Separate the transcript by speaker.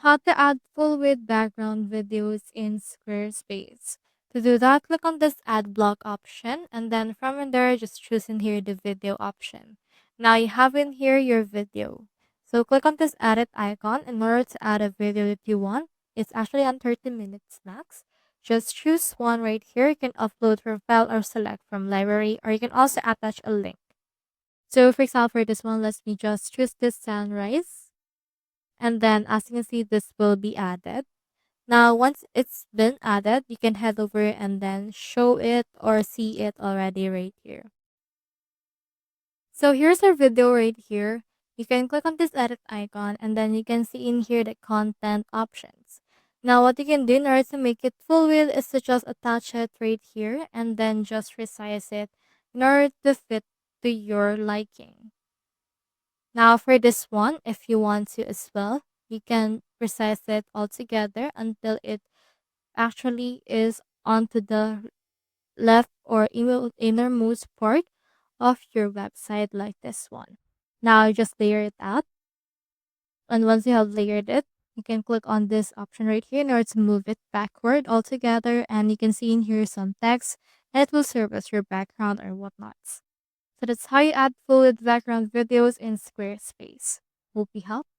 Speaker 1: How to add full width background videos in Squarespace. To do that, click on this add block option, and then from in there, just choose in here the video option. Now you have in here your video. So click on this edit icon in order to add a video that you want. It's actually on 30 minutes max. Just choose one right here. You can upload from file or select from library, or you can also attach a link. So for example, for this one, let me just choose this sunrise. And then as you can see, this will be added. Now, once it's been added, you can head over and then show it or see it already right here. So here's our video right here. You can click on this edit icon and then you can see in here the content options. Now, what you can do in order to make it full width is to just attach it right here and then just resize it in order to fit to your liking. Now for this one, if you want to as well, you can resize it all together until it actually is onto the left or innermost part of your website like this one. Now just layer it out. And once you have layered it, you can click on this option right here in order to move it backward altogether. And you can see in here some text and it will serve as your background or whatnots. So that's how you add full background videos in Squarespace. Hope you helped.